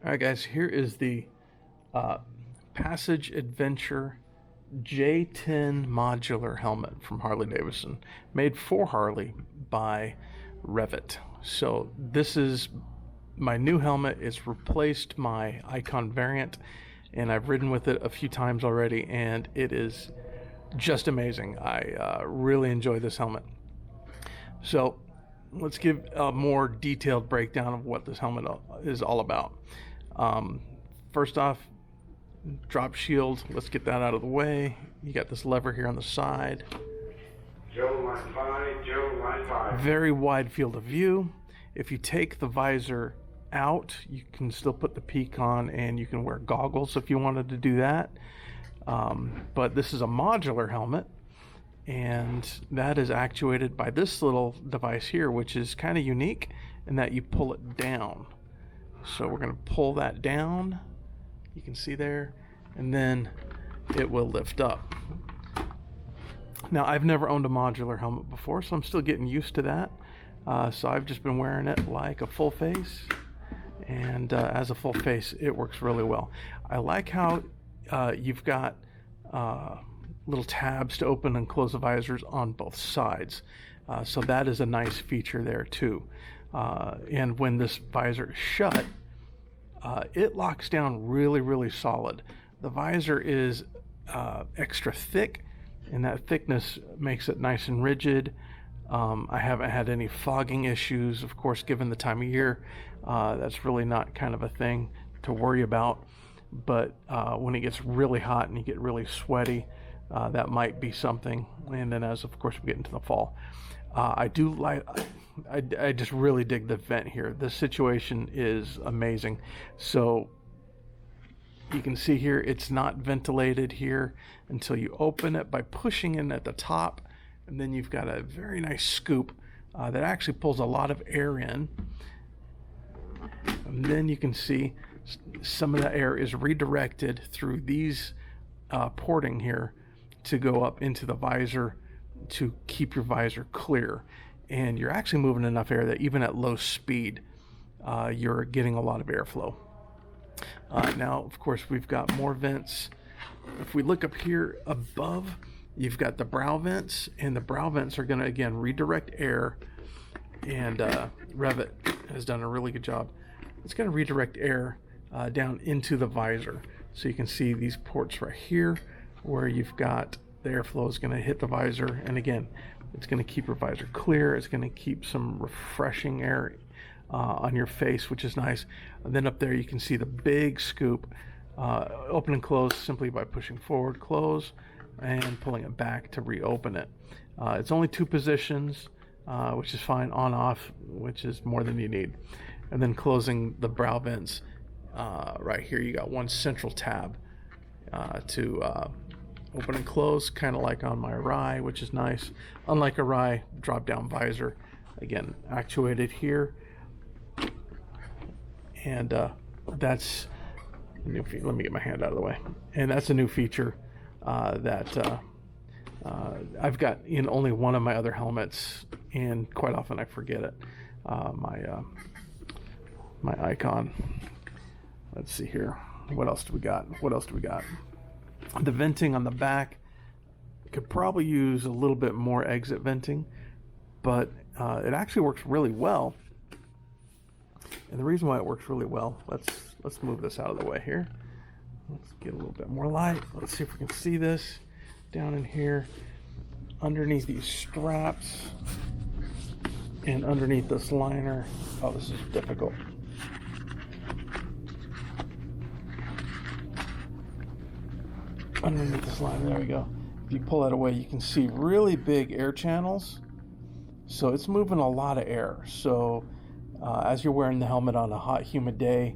All right, guys, here is the uh, Passage Adventure J10 Modular helmet from Harley Davidson, made for Harley by Revit. So this is my new helmet. It's replaced my Icon variant, and I've ridden with it a few times already, and it is just amazing. I really enjoy this helmet. So let's give a more detailed breakdown of what this helmet is all about. First off, drop shield. Let's get that out of the way. You got this lever here on the side. Joe line 5, Joe line 5. Very wide field of view. If you take the visor out, you can still put the peak on, and you can wear goggles if you wanted to do that. But this is a modular helmet, and that is actuated by this little device here, which is kind of unique in that you pull it down. So we're going to pull that down, you can see there, and then it will lift up. Now, I've never owned a modular helmet before, so I'm still getting used to that. So I've just been wearing it like a full face, and as a full face, it works really well. I like how you've got little tabs to open and close the visors on both sides. So that is a nice feature there too. And when this visor is shut, it locks down really, really solid. The visor is extra thick, and that thickness makes it nice and rigid. I haven't had any fogging issues. Of course, given the time of year, that's really not kind of a thing to worry about. But when it gets really hot and you get really sweaty, that might be something. And then as, of course, we get into the fall, I just really dig the vent here. This situation is amazing. So you can see here, it's not ventilated here until you open it by pushing in at the top. And then you've got a very nice scoop that actually pulls a lot of air in. And then you can see some of the air is redirected through these porting here to go up into the visor to keep your visor clear. And you're actually moving enough air that even at low speed, you're getting a lot of airflow. Now, of course, we've got more vents. If we look up here above, you've got the brow vents, and the brow vents are going to, again, redirect air. And Revit has done a really good job. It's going to redirect air down into the visor. So you can see these ports right here where you've got the airflow is going to hit the visor. And again, it's going to keep your visor clear. It's going to keep some refreshing air on your face, which is nice. And then up there you can see the big scoop, open and close simply by pushing forward, close, and pulling it back to reopen it. It's only two positions, which is fine. On, off, which is more than you need. And then closing the brow vents right here, you got one central tab to open and close, kind of like on my Rye, which is nice. Unlike a Rye, drop down visor, again, actuated here. And that's a new feature. Let me get my hand out of the way. And that's a new feature that I've got in only one of my other helmets, and quite often I forget it. My Icon. Let's see here. What else do we got? The venting on the back could probably use a little bit more exit venting, but it actually works really well. And the reason why it works really well, let's move this out of the way here. Let's get a little bit more light. Let's see if we can see this down in here, underneath these straps and underneath this liner. Oh, this is difficult. Underneath this line, there we go. If you pull that away, you can see really big air channels. So it's moving a lot of air. So as you're wearing the helmet on a hot, humid day,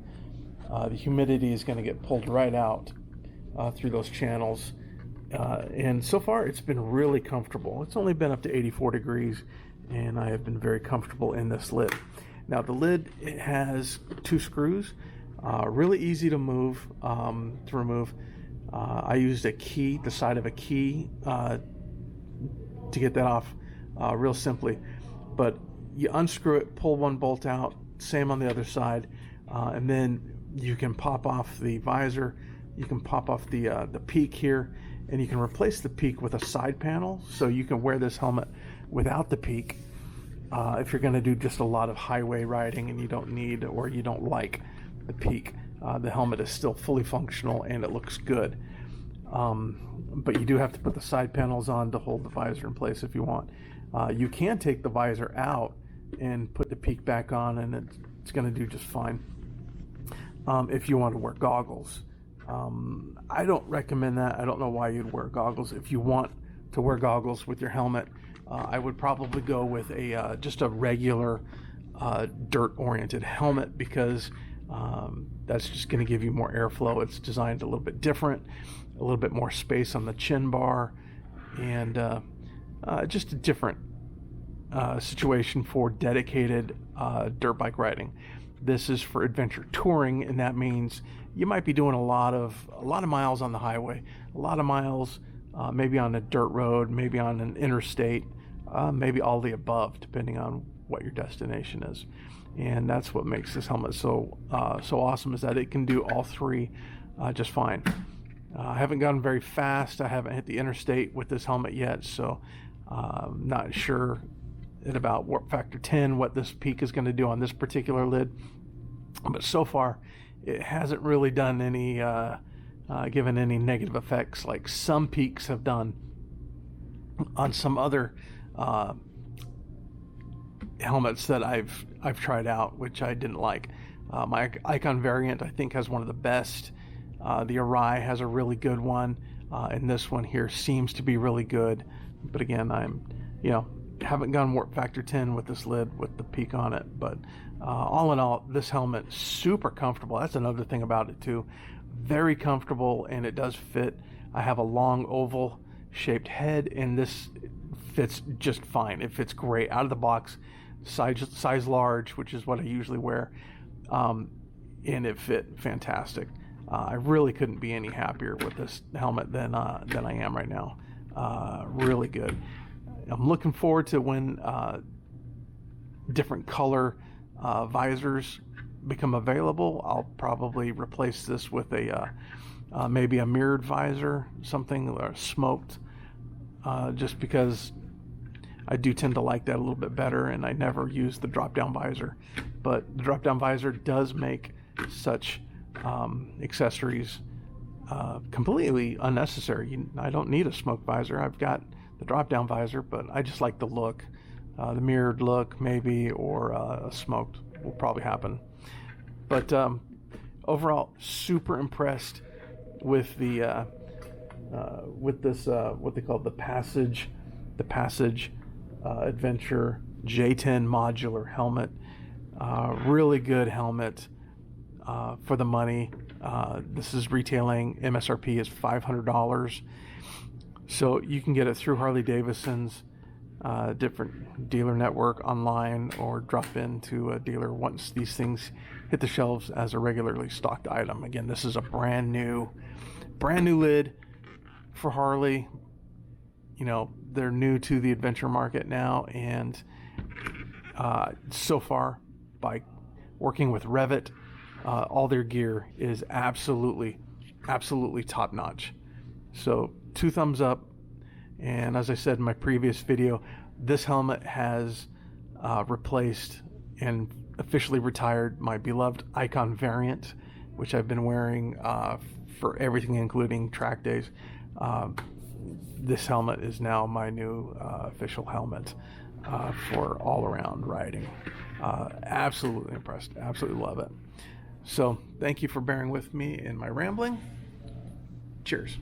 the humidity is going to get pulled right out through those channels. And so far, it's been really comfortable. It's only been up to 84 degrees, and I have been very comfortable in this lid. Now, the lid, it has two screws, really easy to remove. I used a key, the side of a key, to get that off real simply. But you unscrew it, pull one bolt out, same on the other side, and then You can pop off the visor, you can pop off the peak here, and you can replace the peak with a side panel, so you can wear this helmet without the peak if you're going to do just a lot of highway riding and you don't need or you don't like the peak. The helmet is still fully functional and it looks good. But you do have to put the side panels on to hold the visor in place if you want. You can take the visor out and put the peak back on, and it's going to do just fine. If you want to wear goggles, I don't recommend that. I don't know why you'd wear goggles. If you want to wear goggles with your helmet, I would probably go with just a regular dirt-oriented helmet, because that's just going to give you more airflow. It's designed a little bit different, a little bit more space on the chin bar, and just a different situation for dedicated dirt bike riding. This is for adventure touring, and that means you might be doing a lot of miles on the highway, a lot of miles maybe on a dirt road, maybe on an interstate, maybe all the above, depending on what your destination is. And that's what makes this helmet so awesome, is that it can do all three just fine. I haven't gone very fast. I haven't hit the interstate with this helmet yet, so I'm not sure at about warp factor 10 what this peak is going to do on this particular lid. But so far, it hasn't really done any, given any negative effects like some peaks have done on some other helmets that I've tried out, which I didn't like. My Icon variant, I think, has one of the best. The Arai has a really good one, and this one here seems to be really good. But again, haven't gone warp factor 10 with this lid with the peak on it. But all in all, this helmet super comfortable. That's another thing about it too. Very comfortable, and it does fit. I have a long oval shaped head, and this fits just fine. It fits great out of the box, size large, which is what I usually wear, and it fit fantastic. I really couldn't be any happier with this helmet than I am right now. Really good. I'm looking forward to when different color visors become available. I'll probably replace this with maybe a mirrored visor, something or smoked, just because I do tend to like that a little bit better, and I never use the drop-down visor. But the drop-down visor does make such accessories completely unnecessary. I don't need a smoke visor. I've got the drop-down visor, but I just like the look, the mirrored look maybe, or a smoked will probably happen. But overall, super impressed with the with this what they call the Passage Adventure J10 modular helmet. Really good helmet for the money. This is retailing, MSRP is $500. So you can get it through Harley Davidson's different dealer network online, or drop into a dealer once these things hit the shelves as a regularly stocked item. Again, this is a brand new lid for Harley. They're new to the adventure market now, and so far, by working with Revit, all their gear is absolutely top notch. So 2 thumbs up. And as I said in my previous video, this helmet has replaced and officially retired my beloved Icon variant, which I've been wearing for everything, including track days. This helmet is now my new official helmet for all-around riding. Absolutely impressed. Absolutely love it. So thank you for bearing with me in my rambling. Cheers.